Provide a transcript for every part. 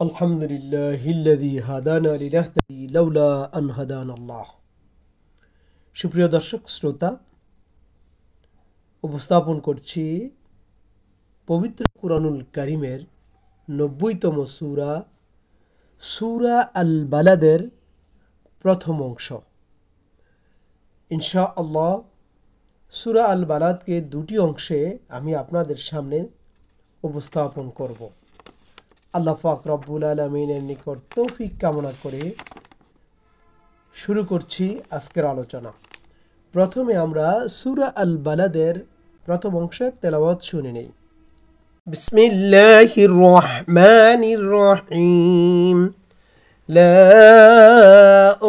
আলহামদুলিল্লাহিল্লাযী হাদানা লিনাহতাদি লাউলা আন হাদানাল্লাহ। সুপ্রিয় দর্শক শ্রোতা, উপস্থাপন করছি পবিত্র কুরআনুল কারীমের ৯০তম সূরা সূরা আল বালাদের প্রথম অংশ। ইনশাআল্লাহ সূরা আল বালাদকে দুটি অংশে আমি আপনাদের সামনে উপস্থাপন করব। আল্লাহ পাক রব্বুল আলামিনের নিকট তৌফিক কামনা করে শুরু করছি আজকের আলোচনা। প্রথমে আমরা সূরা আল বালাদের প্রথম অংশের তেলাওয়াত শুনে নেই। বিসমিল্লাহির রহমানির রহিম। লা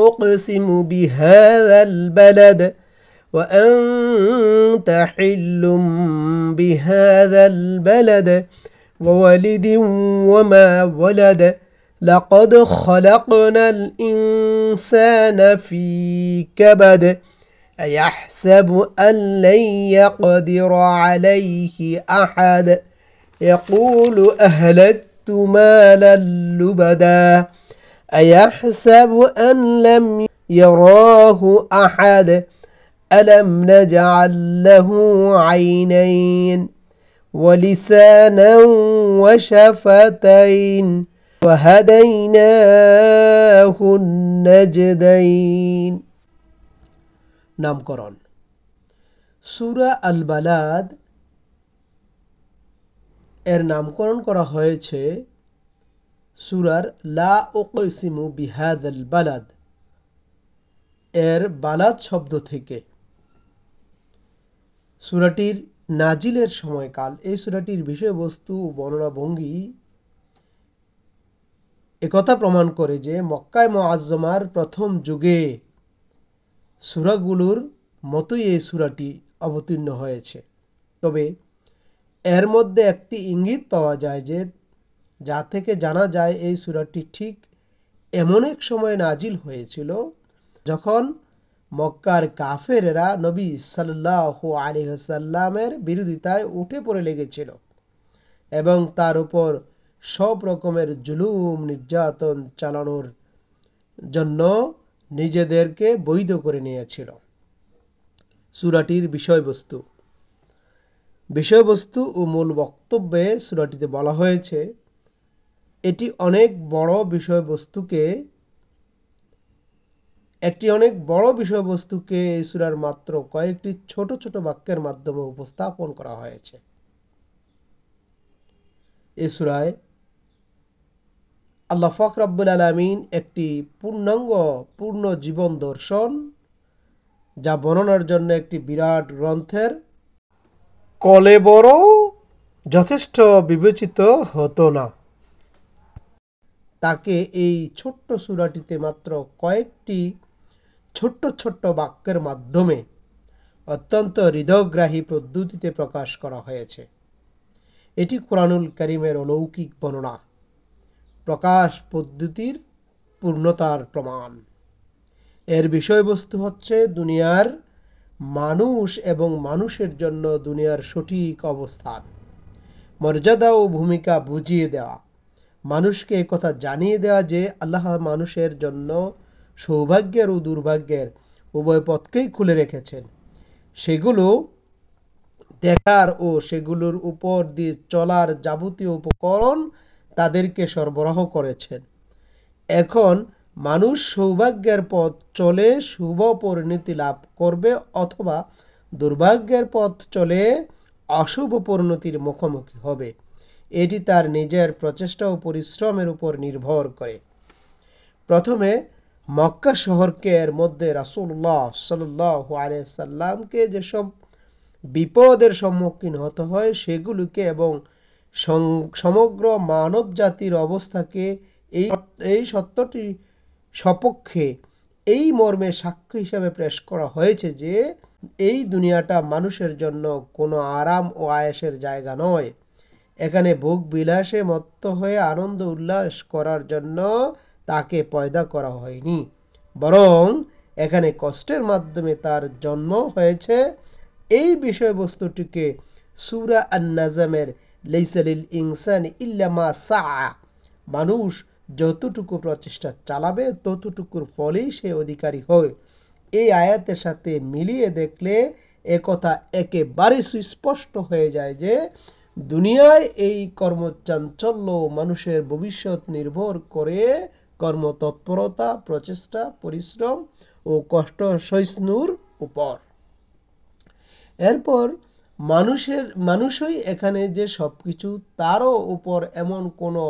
উকসিমু বিহাযাল বালাদ ওয়া আনতা হিল্লুম বিহাযাল বালাদ ووالد وما ولد لقد خلقنا الإنسان في كبد أيحسب أن لن يقدر عليه أحد يقول أهلكت مالا لبدا أيحسب أن لم يراه أحد ألم نجعل له عينين ولسانا وشفتين وهديناه النجدين। নামকরণ। সূরা আল বালাদ এর নামকরণ করা হয়েছে সূরার লা উকসিমু বিহাযাল বালাদ এর বালাদ শব্দ থেকে। সূরাটির নাজিলের সময়কাল, এই সূরাটির বিষয়বস্তু ও বর্ণনা ভঙ্গি একথা প্রমাণ করে যে মক্কায় মুআজ্জমার প্রথম যুগে সূরাগুলোর মতোই এই সূরাটি অবতীর্ণ হয়েছে। তবে এর মধ্যে একটি ইঙ্গিত পাওয়া যায় যে যা থেকে জানা যায় এই সূরাটি ঠিক এমন এক সময় নাজিল হয়েছিল যখন মক্কার কাফেরেরা নবী সাল্লাল্লাহু আলাইহি ওয়াসাল্লামের বিরোধিতায় উঠে পড়ে লেগেছিল এবং তার উপর সব রকমের জুলুম নির্যাতন চালানোর জন্য নিজেদেরকে বৈধ করে নিয়েছিল। সূরাটির বিষয়বস্তু ও মূল বক্তব্যে সূরাটিতে বলা হয়েছে একটি অনেক বড় বিষয়বস্তুকে এই সূরার মাত্র কয়েকটি ছোট ছোট বাক্যের মাধ্যমে উপস্থাপন করা হয়েছে। এই সূরায় আল্লাহ পাক রব্বুল আলামিন একটি পূর্ণ জীবন দর্শন, যা বর্ণনার জন্য একটি বিরাট গ্রন্থের কলেবর যথেষ্ট বিবেচিত হতো না, তাকে এই ছোট্ট সূরাটিতে মাত্র কয়েকটি ছোট্ট বাক্যের মাধ্যমে অত্যন্ত হৃদয়গ্রাহী পদ্ধতিতে প্রকাশ করা হয়েছে। এটি কুরআনুল কারীমের অলৌকিক বর্ণনা, প্রকাশ পদ্ধতির পূর্ণতার প্রমাণ। এর বিষয়বস্তু হচ্ছে দুনিয়ার মানুষ এবং মানুষের জন্য দুনিয়ার সঠিক অবস্থান, মর্যাদা ও ভূমিকা বুঝিয়ে দেওয়া, মানুষকে একথা জানিয়ে দেওয়া যে আল্লাহ মানুষের জন্য সৌভাগ্যের ও দুর্ভাগ্যের উভয় পথকেই খুলে রেখেছেন, সেগুলো দেখার ও সেগুলোর উপর দিয়ে চলার যাবতীয় উপকরণ তাদেরকে সরবরাহ করেছেন। এখন মানুষ সৌভাগ্যের পথ চলে শুভ পরিণতি লাভ করবে অথবা দুর্ভাগ্যের পথ চলে অশুভ পরিণতির মুখোমুখি হবে। এটি তার নিজের প্রচেষ্টা ও পরিশ্রমের উপর নির্ভর করে। প্রথমে মক্কা শহরকে এর মধ্যে রাসূলুল্লাহ সাল্লাল্লাহু আলাইহি সাল্লামকে যেসব বিপদের সম্মুখীন হতে হয় সেগুলোকে এবং সমগ্র মানব জাতির অবস্থাকে এই সত্যটি সপক্ষে এই মর্মে সাক্ষ্য হিসাবে পেশ করা হয়েছে যে এই দুনিয়াটা মানুষের জন্য কোনো আরাম ও আয়েশের জায়গা নয়। এখানে ভোগ বিলাসে মত্ত হয়ে আনন্দ উল্লাস করার জন্য তাকে পয়দা করা হয়নি, বরং এখানে কষ্টের মাধ্যমে তার জন্ম হয়েছে। এই বিষয়বস্তুটিকে সূরা আন-নাজমের লাইসা লিল ইনসানি ইল্লা মা সাআ মানুষ যতটুকু প্রচেষ্টা চালাবে ততটুকুর ফলেই সে অধিকারী হবে। এই আয়াতের সাথে মিলিয়ে দেখলে একথা একেবারে সুস্পষ্ট হয়ে যায় যে দুনিয়ায় এই কর্মচাঞ্চল্য মানুষের ভবিষ্যৎ নির্ভর করে কর্মতৎপরতা, প্রচেষ্টা, পরিশ্রম ও কষ্ট সহিষ্ণুর উপর। এরপর মানুষই এখানে যে সবকিছু, তারও উপর এমন কোনো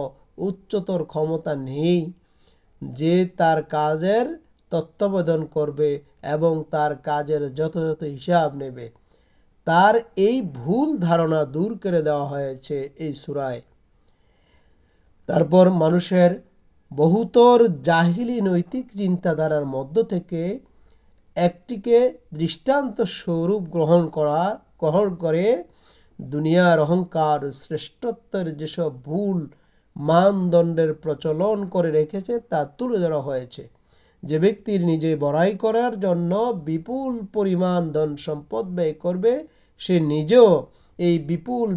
উচ্চতর ক্ষমতা নেই যে তার কাজের তত্ত্বাবধান করবে এবং তার কাজের যথাযথ হিসাব নেবে। তার এই ভুল ধারণা দূর করে দেওয়া হয়েছে এই সূরায়। তারপর মানুষের বহুতর জাহিলি নৈতিক চিন্তাধারার মধ্য থেকে একটিকে দৃষ্টান্ত স্বরূপ গ্রহণ করে দুনিয়ার অহংকার শ্রেষ্ঠত্বের যেসব ভুল মানদণ্ডের প্রচলন করে রেখেছে তা তুলে ধরা হয়েছে। যে ব্যক্তির নিজে বড়াই করার জন্য বিপুল পরিমাণ ধন সম্পদ ব্যয় করবে, সে নিজেও এই বিপুল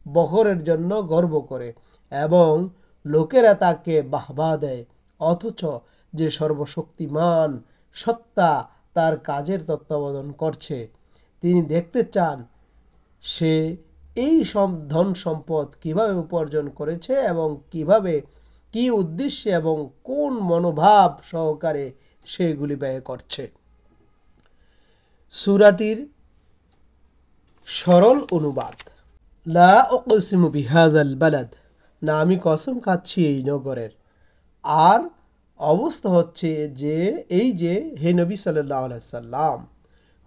বহরের জন্য গর্ব করে এবং লোকেরা তাকে বাহবা দেয়। অথচ যে সর্বশক্তিমান সত্তা তার কাজের তত্ত্বাবধান করছে, তিনি দেখতে চান সে এই ধন সম্পদ কিভাবে উপার্জন করেছে এবং কিভাবে, কি উদ্দেশ্যে এবং কোন মনোভাব সহকারে সেগুলি ব্যয় করছে। সূরাটির সরল অনুবাদ, লা উকসিমু বিহাযাল বালাদ, না আমি কসম খাচ্ছি এই নগরের। আর অবস্থা হচ্ছে যে এই যে হে নবী সাল্লাল্লাহু আলাইহি সাল্লাম,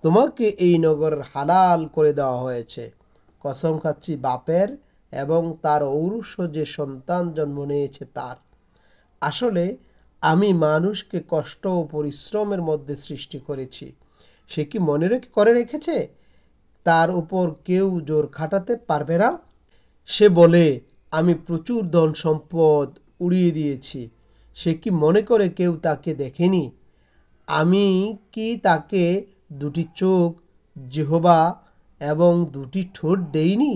তোমাকে এই নগরের হালাল করে দেওয়া হয়েছে। কসম খাচ্ছি বাপের এবং তার ঔরস যে সন্তান জন্ম নিয়েছে তার। আসলে আমি মানুষকে কষ্ট ও পরিশ্রমের মধ্যে সৃষ্টি করেছি। সে কি মনে করে রেখেছে তার উপর কেউ জোর খাটাতে পারবে না? সে বলে আমি প্রচুর ধন সম্পদ উড়িয়ে দিয়েছি। সে কি মনে করে কেউ তাকে দেখেনি? আমি কি তাকে দুটি চোখ, জিহ্বা এবং দুটি ঠোঁট দেইনি?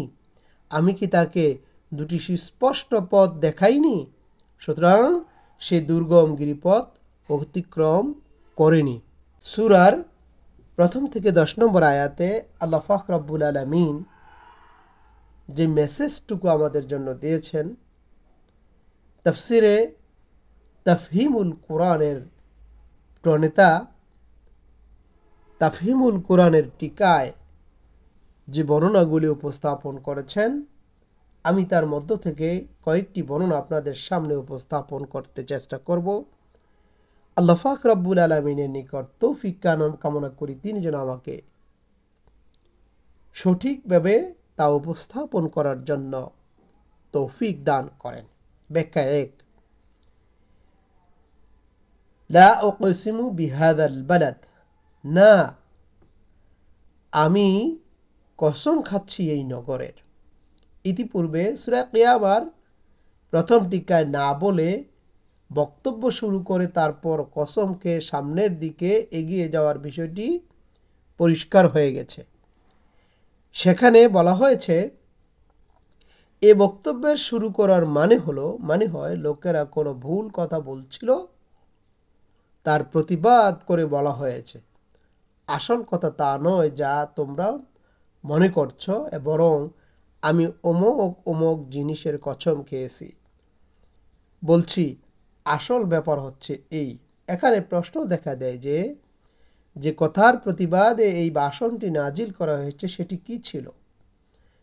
আমি কি তাকে দুটি সুস্পষ্ট পথ দেখাইনি? সুতরাং সে দুর্গম গিরিপথ অতিক্রম করেনি। সূরার 1 থেকে 10 নম্বর আয়াতে আল্লাহ পাক রব্বুল আলামিন যে মেসেজটুকু আমাদের জন্য দিয়েছেন, তাফসিরে তাফহিমুল কোরআনের প্রণেতা তাফহিমুল কোরআনের টিকায় যে বর্ণনাগুলি উপস্থাপন করেছেন, আমি তার মধ্য থেকে কয়েকটি বর্ণনা আপনাদের সামনে উপস্থাপন করতে চেষ্টা করব। আল্লাহ পাক রব্বুল আলামিনের নিকট তৌফিক কামনা করি তিনি যেন আমাকে সঠিকভাবে তা উপস্থাপন করার জন্য তৌফিক দান করেন। ব্যাখ্যা 1, লা উকসিমু বিহাযাল বালাদ, না আমি কসম খাচ্ছি এই নগরের। ইতিপূর্বে সূরা কিয়ামার প্রথম টিকায় না বলে বক্তব্য শুরু করে তারপর কসমকে সামনের দিকে এগিয়ে যাওয়ার বিষয়টি পরিষ্কার হয়ে গেছে। সেখানে বলা হয়েছে এ বক্তব্যের শুরু করার মানে হয় লোকেরা কোনো ভুল কথা বলছিল, তার প্রতিবাদ করে বলা হয়েছে। আসল কথা তা নয় যা তোমরা মনে করছো, বরং আমি অমুক অমুক জিনিসের কসম খেয়েছি। বলছি আসল ব্যাপার হচ্ছে এই। এখানে প্রশ্ন দেখা দেয় যে যে কথার প্রতিবাদে এই ভাষণটি নাজিল করা হয়েছে সেটি কি ছিল?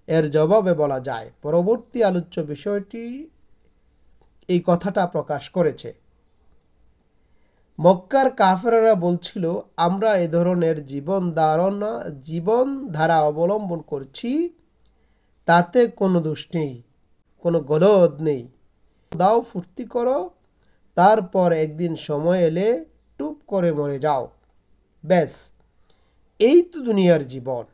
এর জবাবে বলা যায় পরবর্তী আলোচ্য বিষয়টি এই কথাটা প্রকাশ করেছে। মক্কার কাফেররা বলছিল আমরা এ ধরনের জীবনধারা অবলম্বন করছি, তাতে কোনো দোষ নেই, কোনো গলদ নেই। দাও ফুর্তি করো, তারপর একদিন সময় এলে টুপ করে মরে যাও, ব্যাস এই তো দুনিয়ার জীবন।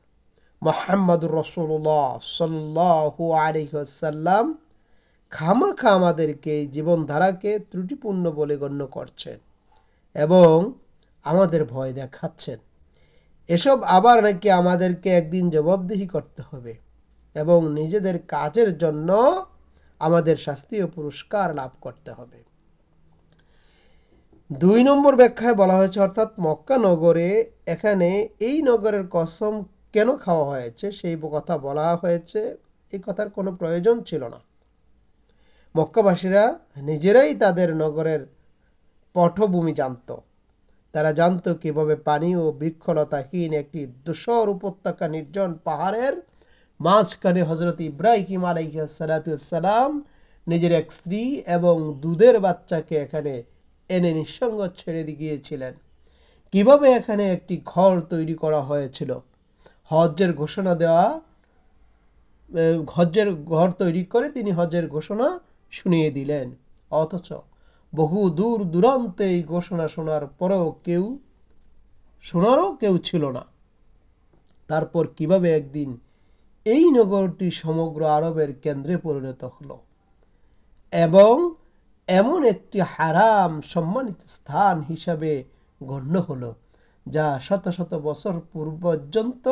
মুহাম্মদুর রাসূলুল্লাহ সাল্লাল্লাহু আলাইহি ওয়াসাল্লাম খামাখা আমাদেরকে এই জীবনধারাকে ত্রুটিপূর্ণ বলে গণ্য করছেন এবং আমাদের ভয় দেখাচ্ছেন। এসব আবার নাকি আমাদেরকে একদিন জবাবদিহি করতে হবে এবং নিজেদের কাজের জন্য আমাদের শাস্তি ও পুরস্কার লাভ করতে হবে। 2 নম্বর ব্যাখ্যায় বলা হয়েছে, অর্থাৎ মক্কা নগরে এখানে এই নগরের কসম কেন খাওয়া হয়েছে সেই কথা বলা হয়েছে। এই কথার কোনো প্রয়োজন ছিল না। মক্কাবাসীরা নিজেরাই তাদের নগরের পটভূমি জানত। তারা জানত কিভাবে পানি ও বৃক্ষলতাহীন একটি ধূসর উপত্যকা নির্জন পাহাড়ের মাঝখানে হযরত ইব্রাহিম আলাইহিস সালাম নিজের এক স্ত্রী এবং দুধের বাচ্চাকে এখানে এনে নিঃসঙ্গ ছেড়ে গিয়েছিলেন। কিভাবে এখানে একটি ঘর তৈরি করা হয়েছিল, হজ্জের ঘর তৈরি করে তিনি হজ্জের ঘোষণা শুনিয়ে দিলেন। অথচ বহু দূর দূরান্তে এই ঘোষণা শোনারও কেউ ছিল না। তারপর কিভাবে একদিন এই নগরটি সমগ্র আরবের কেন্দ্রে পরিণত হলো এবং এমন একটি হারাম সম্মানিত স্থান হিসাবে গণ্য হলো, যা শত শত বছর পর্যন্ত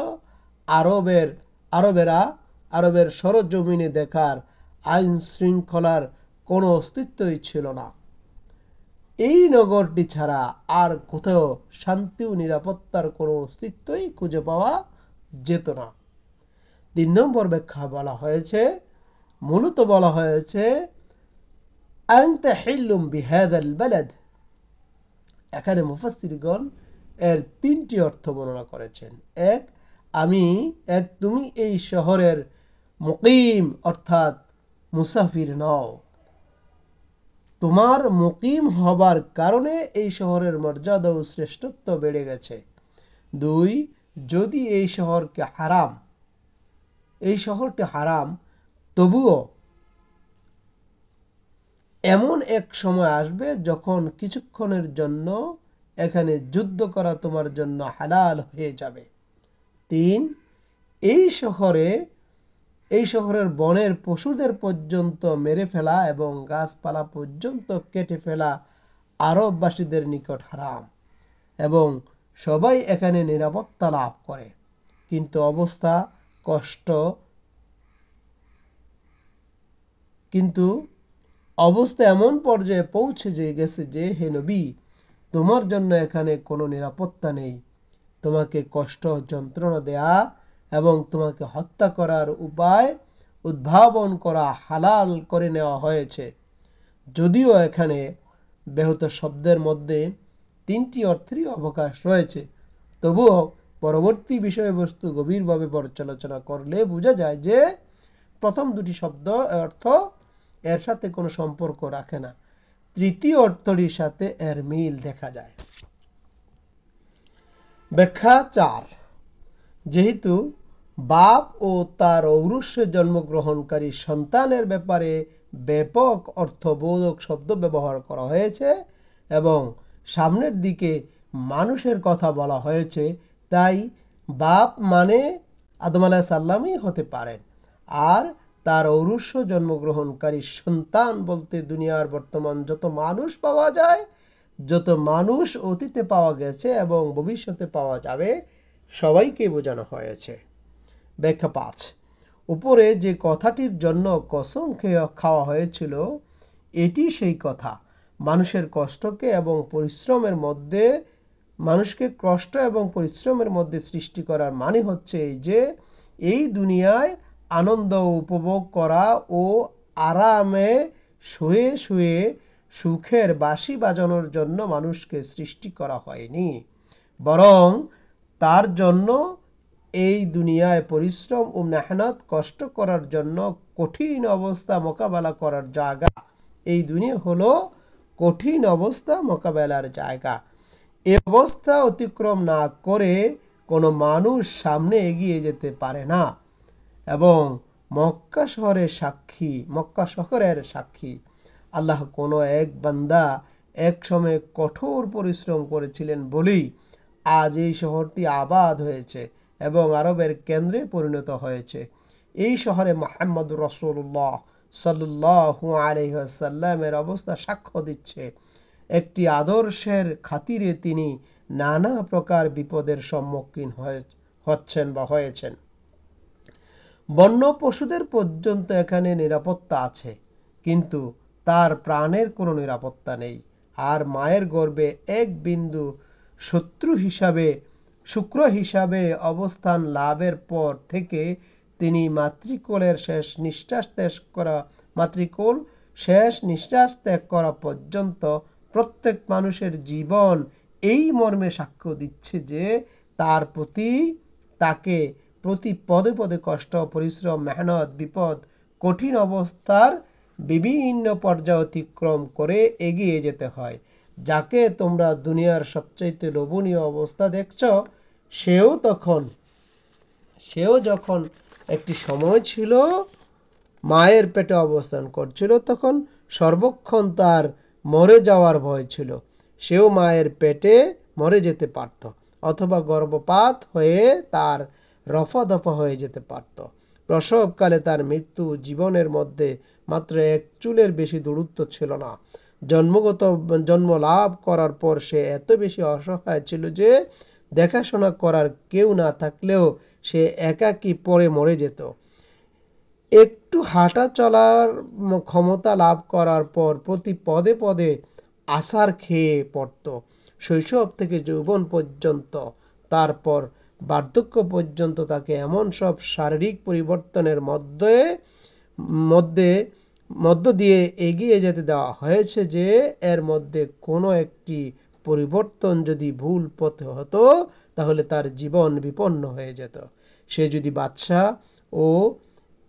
আরবের সরজমিনে দেখার আইন শৃঙ্খলার কোনো অস্তিত্বই ছিল না। এই নগরটি ছাড়া আর কোথাও শান্তি ও নিরাপত্তার কোনো অস্তিত্বই খুঁজে পাওয়া যেত না। 3 নম্বর ব্যাখ্যা মূলত বলা হয়েছে আনতা হিল্লুম বিহাদাল বালাদ। এখানে মুফাসসিরগণ এর 3টি অর্থ বর্ণনা করেছেন। তুমি এই শহরের মুকিম অর্থাৎ মুসাফির নও, তোমার মুকিম হবার কারণে এই শহরের মর্যাদা ও শ্রেষ্ঠত্ব বেড়ে গেছে। 2, যদি এই শহরটি হারাম, তবুও এমন এক সময় আসবে যখন কিছুক্ষণের জন্য এখানে যুদ্ধ করা তোমার জন্য হালাল হয়ে যাবে। 3, এই শহরের বনের পশুদের পর্যন্ত মেরে ফেলা এবং গাছপালা পর্যন্ত কেটে ফেলা আরববাসীদের নিকট হারাম এবং সবাই এখানে নিরাপত্তা লাভ করে। কিন্তু অবস্থা এমন পর্যায়ে পৌঁছে গেছে যে, হে নবী, তোমার জন্য এখানে কোনো নিরাপত্তা নেই। তোমাকে কষ্ট যন্ত্রণা দেয়া এবং তোমাকে হত্যা করার উপায় উদ্ভাবন করা হালাল করে নেওয়া হয়েছে। যদিও এখানে ব্যাহত শব্দের মধ্যে 3টি অর্থেরই অবকাশ রয়েছে, তবুও পরবর্তী বিষয়বস্তু গভীরভাবে পর্যালোচনা করলে বোঝা যায় যে প্রথম 2টি শব্দ অর্থ এর সাথে কোনো সম্পর্ক রাখে না, তৃতীয় অর্থটির সাথে এর মিল দেখা যায়। ব্যাখ্যা 4, যেহেতু বাপ ও তার ঔরস্যে জন্মগ্রহণকারী সন্তানের ব্যাপারে ব্যাপক অর্থবোধক শব্দ ব্যবহার করা হয়েছে এবং সামনের দিকে মানুষের কথা বলা হয়েছে, তাই বাপ মানে আদম আলাইহিস সালামই হতে পারেন। আর তার ঔরস্য জন্মগ্রহণকারী সন্তান বলতে দুনিয়ার বর্তমান যত মানুষ পাওয়া যায়, যত মানুষ অতীতে পাওয়া গেছে এবং ভবিষ্যতে পাওয়া যাবে, সবাইকে বোঝানো হয়েছে। ব্যাখ্যা 5, উপরে যে কথাটির জন্য কসম খাওয়া হয়েছিল, এটি সেই কথা। মানুষকে কষ্ট এবং পরিশ্রমের মধ্যে সৃষ্টি করার মানে হচ্ছে এই যে, এই দুনিয়ায় আনন্দ উপভোগ করা ও আরামে শুয়ে শুয়ে সুখের বাঁশি বাজানোর জন্য মানুষকে সৃষ্টি করা হয়নি, বরং তার জন্য এই দুনিয়ায় পরিশ্রম ও মেহনত কষ্ট করার জন্য কঠিন অবস্থা মোকাবেলা করার জায়গা। এই দুনিয়া হলো কঠিন অবস্থা মোকাবেলার জায়গা। এই অবস্থা অতিক্রম না করে কোনো মানুষ সামনে এগিয়ে যেতে পারে না। এবং মক্কা শহরের সাক্ষী আল্লাহ কোনো এক বান্দা এক সময় কঠোর পরিশ্রম করেছিলেন বলেই আজ এই শহরটি আবাদ হয়েছে এবং আরবের কেন্দ্রে পরিণত হয়েছে। এই শহরে মুহাম্মদুর রাসূলুল্লাহ সাল্লাল্লাহু আলাইহি ওয়াসাল্লামের অবস্থা সাক্ষ্য দিচ্ছে, একটি আদর্শের খাতিরে তিনি নানা প্রকার বিপদের সম্মুখীন হয়েছেন। বন্য পশুদের পর্যন্ত এখানে নিরাপত্তা আছে। কিন্তু তার প্রাণের কোনো নিরাপত্তা নেই। আর মায়ের গর্ভে এক বিন্দু শুক্র হিসাবে অবস্থান লাভের পর থেকে তিনি মাতৃকোল শেষ নিঃশ্বাস ত্যাগ করা পর্যন্ত প্রত্যেক মানুষের জীবন এই মর্মে সাক্ষ্য দিচ্ছে যে তাকে প্রতি পদে পদে কষ্ট, পরিশ্রম, মেহনত, বিপদ, কঠিন অবস্থার বিভিন্ন পর্যায় অতিক্রম করে এগিয়ে যেতে হয়। যাকে তোমরা দুনিয়ার সবচাইতে লোভনীয় অবস্থা দেখছ, সেও যখন একটি সময় ছিল মায়ের পেটে অবস্থান করছিল, তখন সর্বক্ষণ তার মরে যাওয়ার ভয় ছিল। সেও মায়ের পেটে মরে যেতে পারত, অথবা গর্ভপাত হয়ে তার রফাদফা হয়ে যেতে পারত। প্রসবকালে তার মৃত্যু জীবনের মধ্যে মাত্র এক চুলের বেশি দূরত্ব ছিল না। জন্ম লাভ করার পর সে এত বেশি অসহায় ছিল যে দেখাশোনা করার কেউ না থাকলেও সে একাকী পড়ে মরে যেত। একটু হাঁটা চলার ক্ষমতা লাভ করার পর প্রতি পদে পদে আছাড় খেয়ে পড়ত। শৈশব থেকে যৌবন পর্যন্ত, তারপর বার্ধক্য পর্যন্ত তাকে এমন সব শারীরিক পরিবর্তনের মধ্য দিয়ে এগিয়ে যেতে দেওয়া হয়েছে যে এর মধ্যে কোনো একটি পরিবর্তন যদি ভুল পথে হতো তাহলে তার জীবন বিপন্ন হয়ে যেত। সে যদি বাদশা ও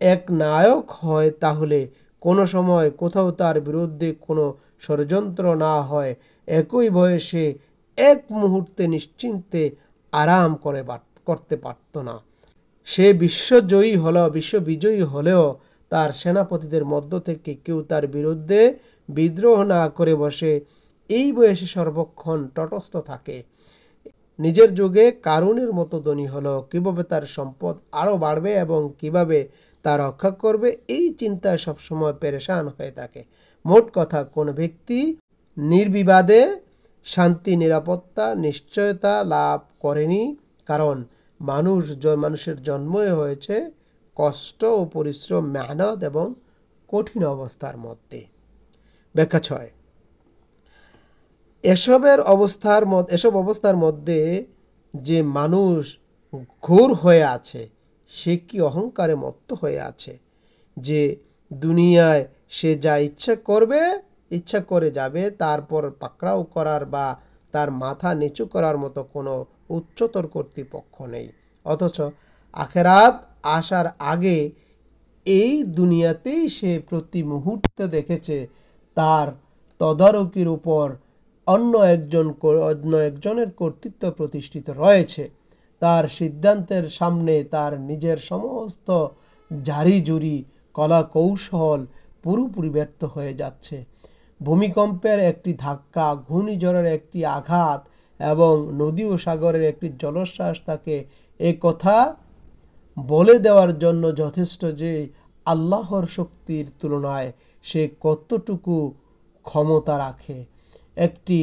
এক নায়ক হয় তাহলে কোনো সময় কোথাও তার বিরুদ্ধে কোনো ষড়যন্ত্র না হয় একই বয়সে এক মুহূর্তে নিশ্চিন্তে আরাম করতে পারত না। সে বিশ্ববিজয়ী হলেও তার সেনাপতিদের মধ্য থেকে কেউ তার বিরুদ্ধে বিদ্রোহ না করে বসে এই বয়সে সর্বক্ষণ তটস্থ থাকে। নিজের যুগে কারুনের মতো ধনী হলো, কিভাবে তার সম্পদ আরো বাড়বে এবং কিভাবে তা রক্ষা করবে এই চিন্তায় সবসময় পেরেশান হয়ে থাকে। মোট কথা, কোন ব্যক্তি নির্বিবাদে শান্তি, নিরাপত্তা, নিশ্চয়তা লাভ করেনি, কারণ মানুষের জন্মই হয়েছে কষ্ট ও পরিশ্রম, মেহনত এবং কঠিন অবস্থার মধ্যে। ব্যাখ্যা 6। এসব অবস্থার মধ্যে যে মানুষ ঘোর হয়ে আছে, সে কি অহংকারে মত্ত হয়ে আছে যে দুনিয়ায় সে যা ইচ্ছা করে যাবে, তারপর পাকড়াও করার বা তার মাথা নিচু করার মতো কোনো উচ্চতর কর্তৃপক্ষ নেই। অথচ আখেরাত আসার আগে এই দুনিয়াতেই সে প্রতি মুহূর্তে দেখেছে তার তদারকির উপর অন্য একজনের কর্তৃত্ব প্রতিষ্ঠিত রয়েছে। তার সিদ্ধান্তের সামনে তার নিজের সমস্ত জারি-জুরি, কলা কৌশল পুরোপুরি ব্যর্থ হয়ে যাচ্ছে। ভূমিকম্পের একটি ধাক্কা, ঘূর্ণিঝড়ের একটি আঘাত এবং নদী ও সাগরের একটি জলোচ্ছ্বাস তাকে কথা বলে দেওয়ার জন্য যথেষ্ট যে আল্লাহর শক্তির তুলনায় সে কতটুকু ক্ষমতা রাখে। একটি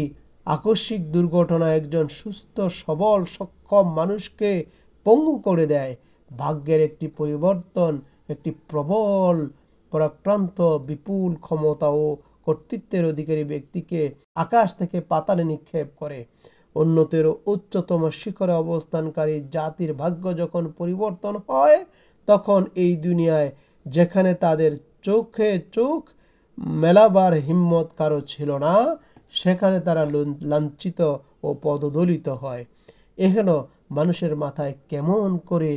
আকস্মিক দুর্ঘটনা একজন সুস্থ সবল সক্ষম মানুষকে পঙ্গু করে দেয়। ভাগ্যের একটি পরিবর্তন একটি প্রবল পরাক্রান্ত, বিপুল ক্ষমতা ও কর্তৃত্বের অধিকারী ব্যক্তিকে আকাশ থেকে পাতালে নিক্ষেপ করে। উন্নতির উচ্চতম শিখরে অবস্থানকারী জাতির ভাগ্য যখন পরিবর্তন হয়, তখন এই দুনিয়ায় যেখানে তাদের চোখে চোখ মেলাবার হিম্মত কারো ছিল না, সেখানে তারা লাঞ্ছিত ও পদদলিত হয়। এখানে মানুষের মাথায় কেমন করে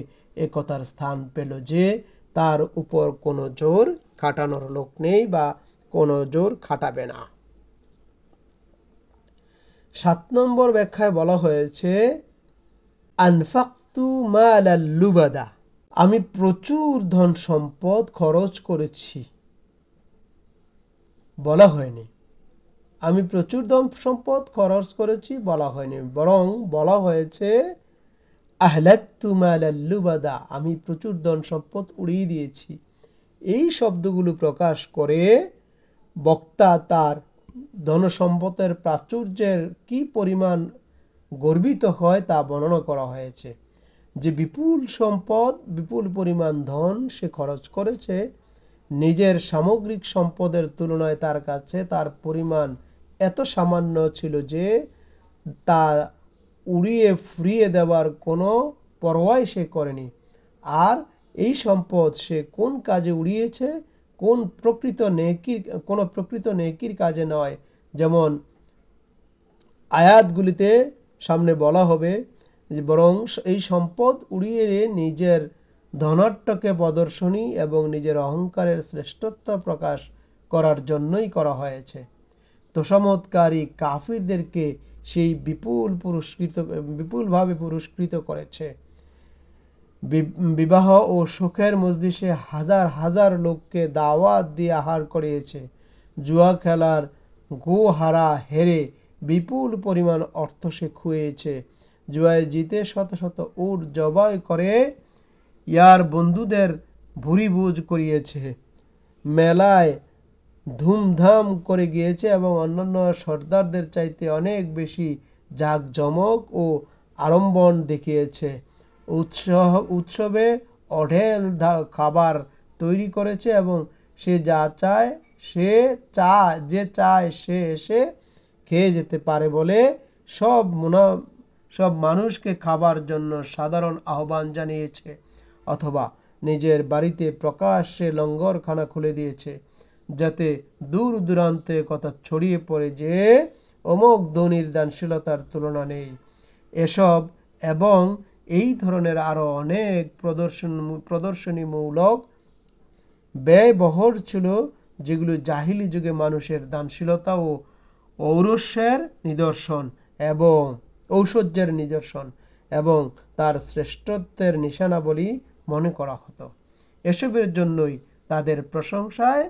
একথার স্থান পেল যে তার উপর কোনো জোর খাটানোর লোক নেই বা কোনো জোর খাটাবে না। 7 নম্বর ব্যাখ্যায় বলা হয়েছে আনফাকতু মালাল লুবাদা, আমি প্রচুর ধন সম্পদ খরচ করেছি বলা হয়নি। আমি প্রচুর ধন সম্পদ খরচ করেছি বলা হয়নি, বরং বলা হয়েছে আহলাকতু মালাল লুবাদা, আমি প্রচুর ধন সম্পদ উড়িয়ে দিয়েছি। এই শব্দগুলো প্রকাশ করে বক্তা তার ধনসম্পদের প্রাচুর্যের কি পরিমাণ গর্বিত হয় তা বর্ণনা করা হয়েছে। যে বিপুল সম্পদ, বিপুল পরিমাণ ধন সে খরচ করেছে নিজের সামগ্রিক সম্পদের তুলনায় তার কাছে তার পরিমাণ এত সামান্য ছিল যে তা উড়িয়ে ফুরিয়ে দেওয়ার কোনো পরোয়াই সে করেনি। আর এই সম্পদ সে কোন কাজে উড়িয়েছে, কোনো প্রকৃত নেকির কাজে নয়। যেমন আয়াতগুলিতে সামনে বলা হবে যে বরং এই সম্পদ উড়িয়ে নিজের ধনাট্যকে প্রদর্শনী এবং নিজের অহংকারের শ্রেষ্ঠত্ব প্রকাশ করার জন্যই করা হয়েছে। তোষামোদকারী কাফিরদেরকে সেই বিপুলভাবে পুরস্কৃত করেছে। বিবাহ ও সুখের মজলিসে হাজার হাজার লোককে দাওয়াত দিয়ে আহার করিয়েছে। জুয়া খেলার গোহারা হেরে বিপুল পরিমাণ অর্থ সে খুইয়েছে। জুয়ায় জিতে শত শত উট জবাই করে ইয়ার বন্ধুদের ভুরিভোজ করিয়েছে। মেলায় ধুমধাম করে গিয়েছে এবং অন্যান্য সর্দারদের চাইতে অনেক বেশি জাঁকজমক ও আড়ম্বর দেখিয়েছে। উৎসবে অঢেল খাবার তৈরি করেছে এবং সে চায় সে এসে খেয়ে যেতে পারে বলে সব মানুষকে খাবার জন্য সাধারণ আহ্বান জানিয়েছে, অথবা নিজের বাড়িতে প্রকাশ্যে লঙ্গরখানা খুলে দিয়েছে, যাতে দূর দূরান্তে কথা ছড়িয়ে পড়ে যে অমুক ধনীর দানশীলতার তুলনা নেই। এসব এবং এই ধরনের আরো অনেক প্রদর্শনীমূলক ব্যয়বহর ছিল, যেগুলো জাহিলি যুগে মানুষের দানশীলতা ও ঐশ্বর্যের নিদর্শন এবং তার শ্রেষ্ঠত্বের নিশানাবলী মনে করা হতো। এসবের জন্যই তাদের প্রশংসায়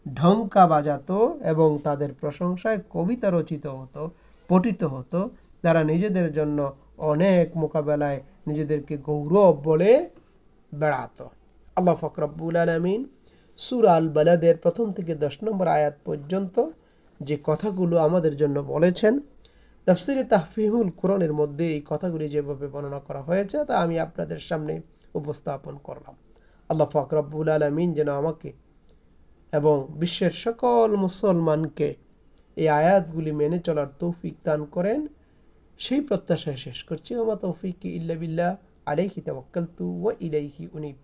ঢঙ্কা বাজাতো এবং তাদের প্রশংসায় কবিতা রচিত হতো, পঠিত হতো। তারা নিজেদের জন্য অনেক মোকাবেলায় নিজেদেরকে গৌরব বলে বেড়াতো। আল্লাহ পাক রব্বুল আলামিন সূরা আল বালাদের 1 থেকে 10 নম্বর আয়াত পর্যন্ত যে কথাগুলো আমাদের জন্য বলেছেন, তাফসিরে তাহফিহুল কুরআনের মধ্যে এই কথাগুলি যেভাবে বর্ণনা করা হয়েছে তা আমি আপনাদের সামনে উপস্থাপন করলাম। আল্লাহ পাক রব্বুল আলামিন যেন আমাকে এবং বিশ্বের সকল মুসলমানকে এই আয়াতগুলি মেনে চলার তৌফিক দান করেন, সেই প্রত্যাশায় শেষ করছি। ওয়া মা তৌফিকি ইল্লা বিল্লাহ, আলাইহি তাওয়াক্কালতু ওয়া ইলাইহি উনীব।